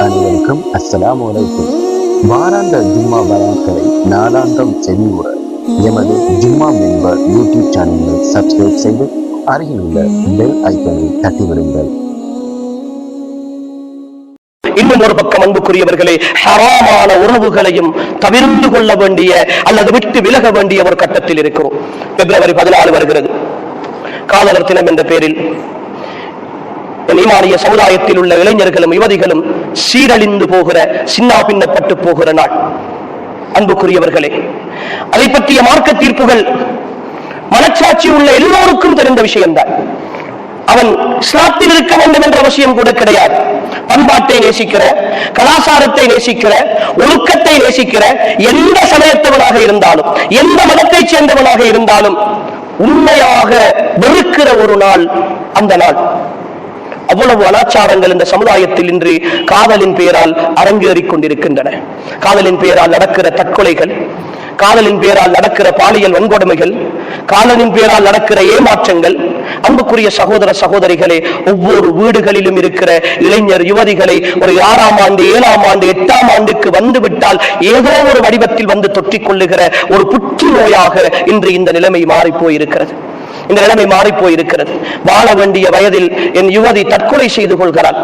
அனைவருக்கும் அஸ்ஸலாமு அலைக்கும். வாராந்த ஜும்மா பயான்களை நாளாந்தம் செவியுற எமது ஜும்மா மெம்பர் யூடியூப் சேனலை சப்ஸ்கிரைப் செய்து அருகில் உள்ள பெல் ஐக்கனை தட்டிவிடுங்கள். இன்னும் ஒரு பக்கம் அன்புக்குரியவர்களே, ஹராமான உறவுகளையும் தவிர்த்து கொள்ள வேண்டிய அல்லது விட்டு விலக வேண்டிய ஒரு கட்டத்தில் இருக்கிறோம். பிப்ரவரி 14 வருகிறது. காதலர் தினம் என்ற பெயரில் ஈமானிய சமுதாயத்தில் உள்ள இளைஞர்களும் யுவதிகளும் சீரழிந்து போகிற, சின்னா பின்னப்பட்டு போகிற நாள். அன்புக்குரியவர்களே, அதை பற்றிய மார்க்க தீர்ப்புகள் மனச்சாட்சி உள்ள எல்லோருக்கும் தெரிந்த விஷயம்தான். அவன் இஸ்லாத்தில் இருக்க வேண்டும் என்ற அவசியம் கூட கிடையாது. பண்பாட்டை நேசிக்கிற, கலாச்சாரத்தை நேசிக்கிற, ஒழுக்கத்தை நேசிக்கிற எந்த சமயத்தவனாக இருந்தாலும், எந்த மதத்தை சேர்ந்தவனாக இருந்தாலும் உண்மையாக வெறுக்கிற ஒரு நாள் அந்த நாள். அவ்வளவு அனாச்சாரங்கள் இந்த சமுதாயத்தில் இன்று காதலின் பெயரால் அரங்கேறிக் கொண்டிருக்கின்றன. காதலின் பெயரால் நடக்கிற தற்கொலைகள், காதலின் பெயரால் நடக்கிற பாலியல் வன்கொடுமைகள், காதலின் பெயரால் நடக்கிற ஏமாற்றங்கள். அன்புக்குரிய சகோதர சகோதரிகளே, ஒவ்வொரு வீடுகளிலும் இருக்கிற இளைஞர் யுவதிகளை ஒரு 6ஆம் ஆண்டு, 7ஆம் ஆண்டு, 8ஆம் ஆண்டுக்கு வந்துவிட்டால் ஏதோ ஒரு வடிவத்தில் வந்து தொற்றிக் கொள்ளுகிற ஒரு புற்றுநோயாக இன்று இந்த நிலைமை மாறிப்போயிருக்கிறது. இந்த நிலைமை மாறிப்போயிருக்கிறது. வாழ வேண்டிய வயதில் என் யுவதி தற்கொலை செய்து கொள்கிறாள்.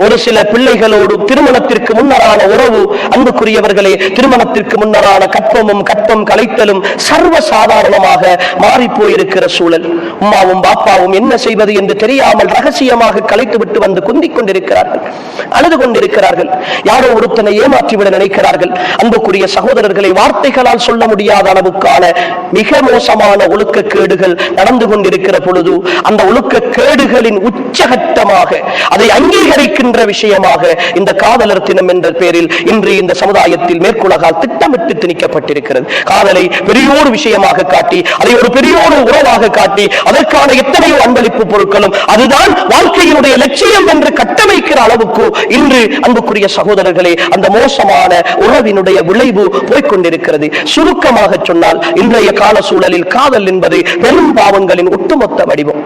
ஒரு சில பிள்ளைகளோடு திருமணத்திற்கு முன்னரான உறவு, அன்புக்குரியவர்களே, திருமணத்திற்கு முன்னரான கற்பமும் கற்பம் கலைத்தலும் சர்வ சாதாரணமாக மாறி போயிருக்கிற சூழல். உம்மாவும் பாப்பாவும் என்ன செய்வது என்று தெரியாமல் ரகசியமாக கலைத்து விட்டு வந்து குந்திக் கொண்டிருக்கிறார்கள், அழுது கொண்டிருக்கிறார்கள். யாரோ ஒருத்தனை ஏமாற்றிவிட நினைக்கிறார்கள். அன்புக்குரிய சகோதரர்களை, வார்த்தைகளால் சொல்ல முடியாத அளவுக்கான மிக மோசமான ஒழுக்க கேடுகள் நடந்து கொண்டிருக்கிற பொழுது, அந்த ஒழுக்க கேடுகளின் உச்சகட்டமாக அதை அங்கீகரிக்க விஷயமாக இந்த காதலர் தினம் என்ற பெயரில் இன்று இந்த சமுதாயத்தில் மேற்குலகால் திட்டமிட்டு திணிக்கப்பட்டிருக்கிறது. காதலை பெரியோரு விஷயமாக காட்டி, அதை ஒரு பெரியோரு உறவாக காட்டி, அதற்கான எத்தனையோ அன்பளிப்பு பொருட்களும் அதுதான் வாழ்க்கையினுடைய லட்சியம் என்று கட்டமைக்கிற அளவுக்கு இன்று அன்புக்குரிய சகோதரர்களே அந்த மோசமான உறவினுடைய விளைவு போய்கொண்டிருக்கிறது. சுருக்கமாக சொன்னால், இன்றைய கால சூழலில் காதல் என்பது பெரும் பாவங்களின் ஒட்டுமொத்த வடிவம்.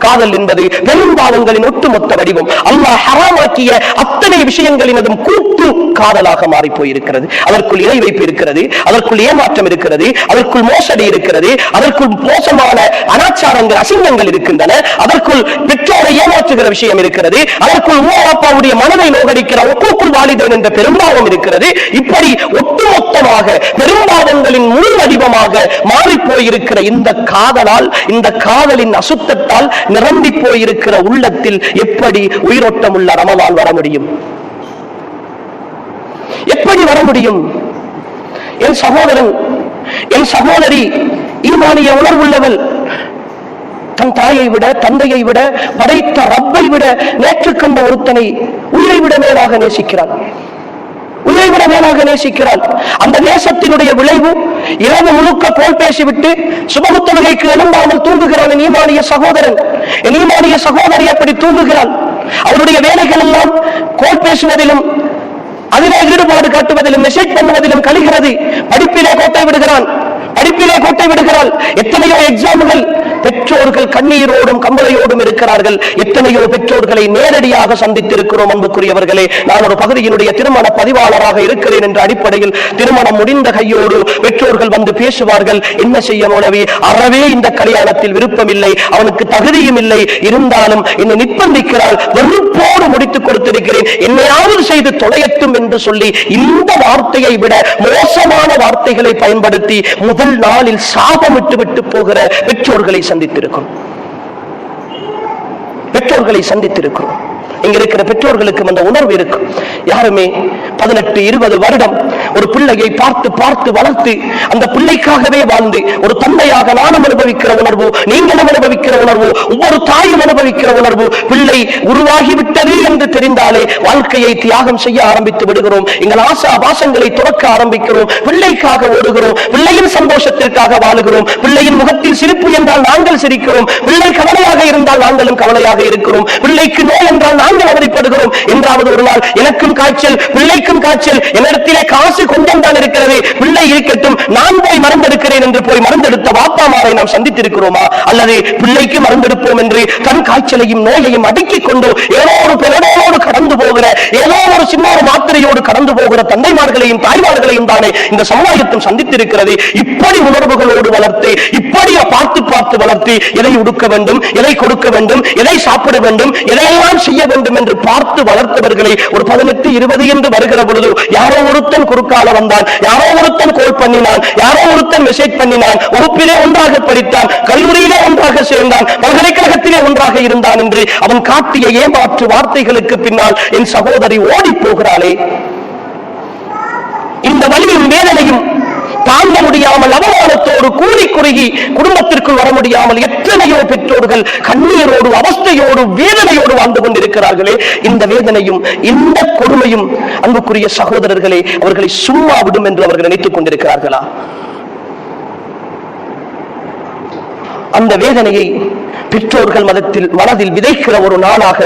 காதல் என்பது பெரும் பாவங்களின் ஒட்டுமொத்த வடிவம். அல்லாஹ் ஹராமாக்கிய அத்தனை விஷயங்களினதும் கூட்டு காதலாக மாறி போயிருக்கிறது. அதற்குள் இறை வைப்பு இருக்கிறது, அதற்குள் ஏமாற்றம் இருக்கிறது, அதற்குள் மோசடி இருக்கிறது, அதற்குள் மோசமான அனாச்சாரங்கள், அசிங்கங்கள் இருக்கின்றன, அதற்குள் பெற்றோரை ஏமாற்றுகிற விஷயம் இருக்கிறது, அதற்குள் அப்பாவுடைய மனதை நோகடிக்கிற ஒப்புக்குள் வாலிதன் என்ற பெரும்பாவம் இருக்கிறது. இப்படி ஒட்டுமொத்தமாக பெரும்பாவங்களின் முழு வடிவமாக மாறி போயிருக்கிற இந்த காதலால், இந்த காதலின் அசுத்தத்தால் நிரம்பி போயிருக்கிற உள்ளத்தில் எப்படி உயிரோட்டம் உள்ள ரமலான் வர முடியும்? எப்படி வர முடியும்? என் சகோதரன், என் சகோதரி ஈமானிய உணர்வுள்ளவள் தன் தாயை விட, தந்தையை விட, படைத்த ரப்பை விட, நேற்று கண்ட ஒருத்தனை உயிரை விட மேலாக நேசிக்கிறாள், உயிரை விட மேலாக நேசிக்கிறாள். அந்த நேசத்தினுடைய விளைவு, இரவு முழுக்க போல் பேசிவிட்டு சுபகு தொழுகைக்கு எழும்பாமல் தூங்குகிறான் என் ஈமானிய சகோதரன், என் ஈமானிய சகோதரி அப்படி தூங்குகிறாள். அவருடைய வேலைகள் எல்லாம் கோல் பேசுவதிலும், அதிலே ஈடுபாடு காட்டுவதிலும், மெசேஜ் பண்ணுவதிலும் கழிகிறது. படிப்பிலே கோட்டை விடுகிறான், படிப்பிலே கோட்டை விடுகிறாள். எத்தனையோ எக்ஸாம்கள், பெற்றோர்கள் கண்ணீரோடும் கம்பளையோடும் இருக்கிறார்கள். எத்தனையோ பெற்றோர்களை நேரடியாக சந்தித்திருக்கிறோம். அன்புக்குரியவர்களே, நான் ஒரு பகுதியினுடைய திருமண பதிவாளராக இருக்கிறேன் என்ற அடிப்படையில் திருமணம் முடிந்த கையோடு பெற்றோர்கள் வந்து பேசுவார்கள். என்ன செய்ய மௌலவி, அறவே இந்த கல்யாணத்தில் விருப்பம் இல்லை, அவனுக்கு தகுதியும் இல்லை, இருந்தாலும் என்னை நிர்பந்திக்கிறாள், வெறுப்போடு முடித்துக் கொடுத்திருக்கிறேன், என்னையாவது செய்து தொலையட்டும் என்று சொல்லி இந்த வார்த்தையை விட மோசமான வார்த்தைகளை பயன்படுத்தி முதல் நாளில் சாபமிட்டு விட்டு போகிற பெற்றோர்களை சந்தித்திருக்கிறோம். இங்க இருக்கிற பெற்றோர்களுக்கு அந்த உணர்வு இருக்கும். யாருமே 18-20 வருடம் ஒரு பிள்ளையை பார்த்து பார்த்து வளர்த்து அந்த பிள்ளைக்காகவே வாழ்ந்து ஒரு தந்தையாக நானும் அனுபவிக்கிற உணர்வு, நீங்களும் அனுபவிக்கிற உணர்வு, ஒவ்வொரு தாயும் அனுபவிக்கிற உணர்வு. பிள்ளை உருவாகிவிட்டது என்று தெரிந்தாலே வாழ்க்கையை தியாகம் செய்ய ஆரம்பித்து விடுகிறோம். எங்கள் ஆசா பாசங்களை துறக்க ஆரம்பிக்கிறோம். பிள்ளைக்காக ஓடுகிறோம், பிள்ளையின் சந்தோஷத்திற்காக வாழுகிறோம். பிள்ளையின் முகத்தில் சிரிப்பு என்றால் நாங்கள் சிரிக்கிறோம், பிள்ளை கவலையாக இருந்தால் நாங்களும் கவலையாக இருக்கிறோம். பிள்ளைக்கு நோய் என்றால் நாங்கள் அவதிப்படுகிறோம். என்றாவது ஒரு நாள் எனக்கும் காய்ச்சல், பிள்ளைக்கும் காய்ச்சல், என்னிடத்திலே காசு கொஞ்சம் தான் இருக்கிறது, பிள்ளை இருக்கட்டும், நான் போய் மருந்தெடுக்கிறேன் என்று போய் மருந்தெடுத்த வாப்பாமாரை நாம் சந்தித்திருக்கிறோமா? அல்லது பிள்ளைக்கு மருந்தெடுப்போம் என்று தன் காய்ச்சலையும் நோயையும் அடுக்கிக் கொண்டு ஏதோ ஒரு பிறனோடு கடந்து போகிற, ஏதோ சின்ன ஒரு மாத்திரையோடு கடந்து போகிற தந்தைமார்களையும் தாய்மார்களையும் தானே இந்த சமுதாயத்தும் சந்தித்திருக்கிறது. இப்படி உணர்வுகளோடு வளர்த்து, இப்படி பார்த்து பார்த்து வளர்த்து, எதை உடுக்க வேண்டும், எதை கொடுக்க வேண்டும், எதை சாப்பிட வேண்டும், எதையெல்லாம் செய்ய வேண்டும் என்று பார்த்து வளர்த்தவர்களை ஒரு 18, 20 என்று வருகிற பொழுது யாரோ ஒருத்தன் குறுக்கால வந்தான், யாரோ ஒருத்தன் கோல் பண்ணினான், யாரோ ஒருத்தன் மெசேஜ் பண்ணினான், வகுப்பிலே ஒன்றாக படித்தான், கல்லூரியிலே ஒன்றாக சேர்ந்தான், பல்கலைக்கழகத்திலே ஒன்றாக இருந்தான் என்று அவன் காட்டிய ஏமாற்று வார்த்தைகளுக்கு பின்னால் என் சகோதரி ஓடி போகிறாளே. இந்த வலியும் வேதனையும் தாங்க முடியாமல் அவமானத்தோடு கூறி குறுகி குடும்பத்திற்குள் வர முடியாமல் எத்தனையோ பெற்றோர்கள் கண்ணீரோடு அவஸ்தையோடு வேதனையோடு வாழ்ந்து கொண்டிருக்கிறார்களே. இந்த வேதனையும் இந்த கொடுமையும் அன்புக்குரிய சகோதரர்களே அவர்களை சும்மா விடும் என்று அவர்கள் நினைத்துக் கொண்டிருக்கிறார்களா? அந்த வேதனையை பெற்றோர்கள் மனதில் விதைக்கிற ஒரு நாளாக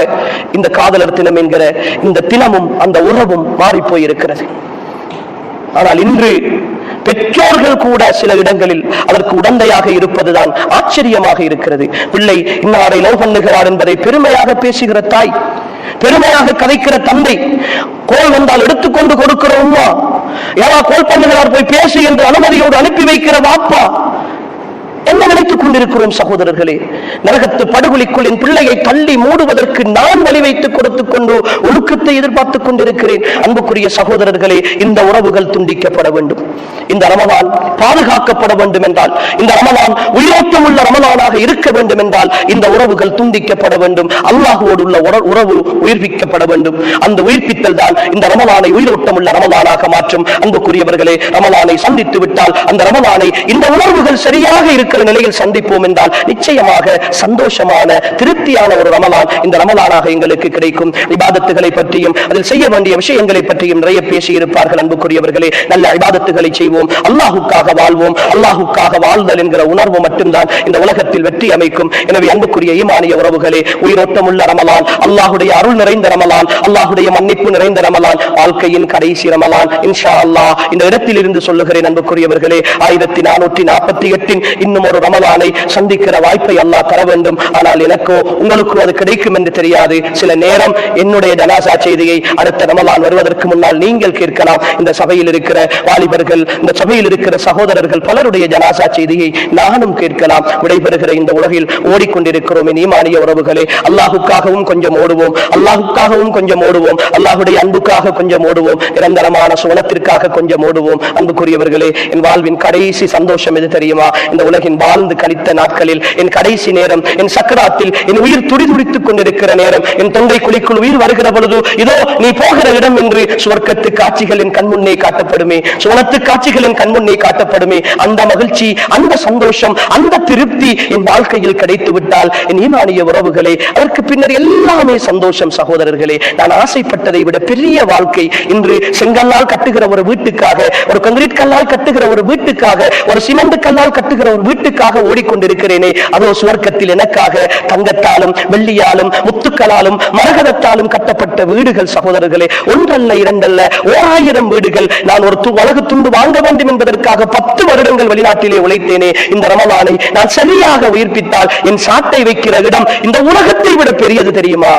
இந்த காதலர் தினம் என்கிற இந்த தினமும் அந்த உறவும் மாறி போயிருக்கிறது. ஆனால் இன்று பெற்றோர்கள் கூட சில இடங்களில் அதற்கு உடந்தையாக இருப்பதுதான் ஆச்சரியமாக இருக்கிறது. பிள்ளை இன்னாரை லவ் பண்ணுகிறார் என்பதை பெருமையாக பேசுகிற தாய், பெருமையாக கதைக்கிற தந்தை, கோல் வந்தால் எடுத்துக்கொண்டு கொடுக்கிற அம்மா, யாரா கோல் பண்ணுகிறார் போய் பேசு என்று அனுமதியோடு அனுப்பி வைக்கிற வாப்பா, என்ன நினைத்துக் கொண்டிருக்கிறோம் சகோதரர்களே? நரகத்து படுகொலிக்குள் என் பிள்ளையை தள்ளி மூடுவதற்கு நான் வழி வைத்துக் கொடுத்துக் கொண்டு ஒழுக்கத்தை எதிர்பார்த்துக் கொண்டிருக்கிறேன். அன்புக்குரிய சகோதரர்களே, இந்த உறவுகள் துண்டிக்கப்பட வேண்டும். இந்த ரமலான் பாதுகாக்கப்பட வேண்டும் என்றால், இந்த ரமலான் உயிரோட்டம் உள்ள ரமலானாக இருக்க வேண்டும் என்றால் இந்த உறவுகள் துண்டிக்கப்பட வேண்டும். அல்லாஹ்வோடு உள்ள உறவு உயிர்ப்பிக்கப்பட வேண்டும். அந்த உயிர்ப்பித்தல் தான் இந்த ரமலானை உயிரோட்டம் உள்ள ரமலானாக மாற்றும். அன்புக்குரியவர்களே, ரமலானை சந்தித்து விட்டால் அந்த ரமலானை இந்த உணர்வுகள் சரியாக இருக்க நிலையில் சந்திப்போம் என்றால் நிச்சயமாக சந்தோஷமான திருப்தியான ஒரு ரமலான் இந்த ரமலானாக எங்களுக்கு கிடைக்கும். இபாதத்துகளை பற்றியும் அதில் செய்ய வேண்டிய விஷயங்களை பற்றியும் நிறைய பேசி இருப்பார்கள். அன்புக்குரியவர்களே, நல்ல இபாதத்துகளை செய்வோம், அல்லாஹுக்காக வாழ்வோம். அல்லாஹுக்காக வாழ்தல் என்கிற உணர்வு மட்டும்தான் இந்த உலகத்தில் வெற்றி அமைக்கும். எனவே அன்புக்குரிய ஈமானிய உறவுகளே, உயிரோட்டம் உள்ள ரமலான், அல்லாஹுடைய அருள் நிறைந்த ரமலான், அல்லாஹுடைய மன்னிப்பு நிறைந்த ரமலான், வாழ்க்கையின் கடைசி ரமலான் இன்ஷா அல்லாஹ். இந்த இடத்தில் இருந்து சொல்லுகிறேன் அன்புக்குரியவர்களே, 1448 இன்னும் ஒரு ரமலானை சந்திக்கிற வாய்ப்பை அல்லாஹ் தர வேண்டும். ஆனால் எனக்கோ உங்களுக்கோ அது கிடைக்கும் என்று தெரியாது. சில நேரம் என்னுடைய ஜனாசா செய்தியை அடுத்த ரமலான் வருவதற்கு முன்னால் நீங்கள் கேட்கலாம். இந்த சபையில் இருக்கிற வாலிபர்கள், இந்த சபையில் இருக்கிற சகோதரர்கள் பலருடைய ஜனாசா செய்தியை நானும் கேட்கலாம். விடைபெறுகிற இந்த உலகில் ஓடிக்கொண்டிருக்கிறோம் என் ஈமானிய உறவுகளே. அல்லாஹுக்காகவும் கொஞ்சம் ஓடுவோம், அல்லாஹுக்காகவும் கொஞ்சம் ஓடுவோம், அல்லாஹுடைய அன்புக்காக கொஞ்சம் ஓடுவோம், நிரந்தரமான சுவனத்திற்காக கொஞ்சம் ஓடுவோம். அன்புக்குரியவர்களே, என் வாழ்வின் கடைசி சந்தோஷம் எது தெரியுமா? இந்த உலகின் வாழ்ந்து கழித்த நாட்களில் என் கடைசி நேரம், என் சக்கராத்தில் என் உயிர் துடிதுடித்துக் கொண்டிருக்கிற நேரம், என் தொண்டை குழிக்குள் உயிர் வருகிற பொழுது இதோ நீ போகிற இடம் என்று சுவர்க்கத்து காட்சிகள் என் கண்முன்னே காட்டப்படுமே, சுவனத்து காட்சிகள் என் கண்முன்னே காட்டப்படுமே. அந்த மகிழ்ச்சி, அந்த சந்தோஷம், அந்த திருப்தி என் வாழ்க்கையில் கிடைத்து விட்டால் என் ஈமானிய உறவுகளே, அதற்கு பின்னர் எல்லாமே சந்தோஷம். சகோதரர்களே, நான் ஆசைப்பட்டதை விட பெரிய வாழ்க்கை இன்று செங்கல்லால் கட்டுகிற ஒரு வீட்டுக்காக, ஒரு கான்கிரீட் கல்லால் கட்டுகிற ஒரு வீட்டுக்காக, ஒரு சிமெண்ட் கல்லால் கட்டுகிற ஒரு வீட்டுக்காக ஓடிக்கொண்டிருக்கிறேனே, அதோ சுவர்க்கத்தில் எனக்காக தங்கத்தாலும் வெள்ளியாலும் முத்துக்களாலும் மரகதத்தாலும் கட்டப்பட்ட வீடுகள். சகோதரர்களே, ஒன்றல்ல இரண்டல்ல 1000 வீடுகள். நான் ஒரு அழகு துண்டு வாங்க வேண்டும் என்பதற்காக 10 வருடங்கள் வெளிநாட்டிலே உழைத்தேனே. இந்த ரமலானை நான் சரியாக உயிர்ப்பித்தால் என் சாட்டை வைக்கிற இடம் இந்த உலகத்தை விட பெரியது தெரியுமா?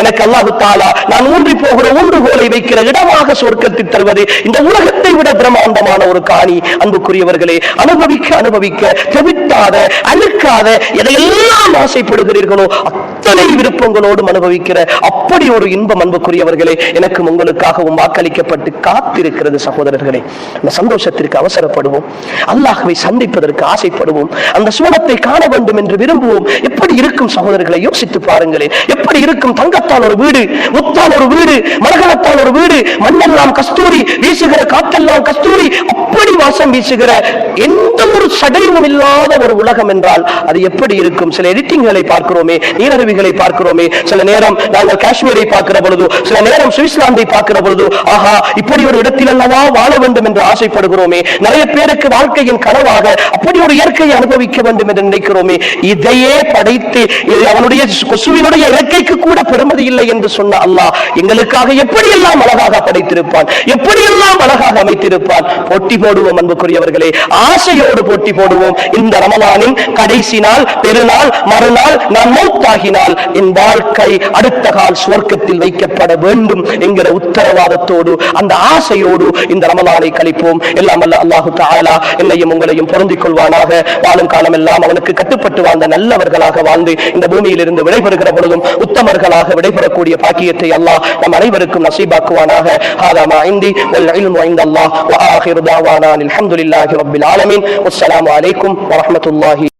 எனக்கு அல்லாஹ் தஆலா நான் ஊன்றி போகிற ஊன்றுகோலை வைக்கிற இடமாக சொர்க்கத்தில் தருவது இந்த உலகத்தை விட பிரம்மாண்டமான ஒரு காணி. அன்புக்குரியவர்களே, அனுபவிக்க அனுபவிக்க தவிர்த்தாத அழுக்காத எதையெல்லாம் ஆசைப்படுகிறீர்களோ அத்தனை விருப்பங்களோடு அனுபவிக்கிற அப்படி ஒரு இன்பம் அன்புக்குரியவர்களே எனக்கும் உங்களுக்காகவும் வாக்களிக்கப்பட்டு காத்திருக்கிறது. சகோதரர்களே, அந்த சந்தோஷத்திற்கு அவசரப்படுவோம், அல்லாஹ்வை சந்திப்பதற்கு ஆசைப்படுவோம், அந்த சுவனத்தை காண வேண்டும் என்று விரும்புவோம். எப்படி இருக்கும் சகோதரர்களை யோசித்து பாருங்களே, எப்படி இருக்கும்? தங்கத்தால் ஒரு வீடு, முத்தால் ஒரு வீடு, மரகதத்தால் ஒரு வீடு, மண்ணெல்லாம் கஸ்தூரி, வீசுகிற காற்றெல்லாம் கஸ்தூரி, அப்படி வாசம் வீசுகிற எந்த ஒரு சடையும் இல்லாத ஒரு உலகம் என்றால் அது எப்படி இருக்கும்? சில எடிட்டிங்களை பார்க்கிறோமே, நீரருவிகளை பார்க்கிறோமே, சில நேரம் நாங்கள் காஷ்மீரை பார்க்கிற பொழுது, சில நேரம் சுவிட்சர்லாந்தை பார்க்கிற பொழுது, ஆஹா இப்படி ஒரு இடத்தில் அல்லவா வாழ வேண்டும் என்று ஆசைப்படுகிறோமே. நிறைய பேருக்கு வாழ்க்கையின் கனவாக அப்படி ஒரு இயற்கையை அனுபவிக்க வேண்டும் என்று நினைக்கிறோமே. இதையே படைத்து அவனுடைய கொசுவினுடைய இறக்கைக்கு கூட பெருமதி இல்லை என்று சொன்ன அல்லாஹ் எங்களுக்காக எப்படியெல்லாம் அழகாக படைத்திருப்பான், எப்படியெல்லாம் அழகாக அமைத்திருப்பான். போட்டி போடுவோம் அன்புக்குரியவர்களே, ஆசையோடு போட்டி போடுவோம். இந்த ரமலானின் கடைசி நாள், பெருநாள், மறுநாள் நான் மௌத்தாகினால் என் வாழ்க்கை அடுத்த கால் சுவர்க்கத்தில் வைக்கப்பட வேண்டும் என்கிற உத்தரவாதத்தோடு அந்த ஆசையோடு இந்த ரமலானை கழிப்போம். எல்லாம் அல்ல அல்லாஹு தஆலா என்னையும் உங்களையும் பொருந்திக் கொள்வானாக. வாழும் காலம் எல்லாம் அவனுக்கு கட்டுப்பட்டு வாழ்ந்த நல்லவர்களாக வாழ்ந்து இந்த பூமியில் இருந்து விடைபெறுகிற பொழுதும் உத்தமர்களாக விடைபெறக்கூடிய பாக்கியத்தை அல்லாஹ் நம் அனைவருக்கும் நசீபாக்குவானாக. ஹாதா மா இந்தி வல் இல்மு இன்தல்லாஹ் வ ஆகிரு தஅவானா அல்ஹம்துலில்லாஹி ரப்பில் ஆலமீன். வஸ்ஸலாமு அலைக்கும் வ ரஹ்மத்துல்லாஹி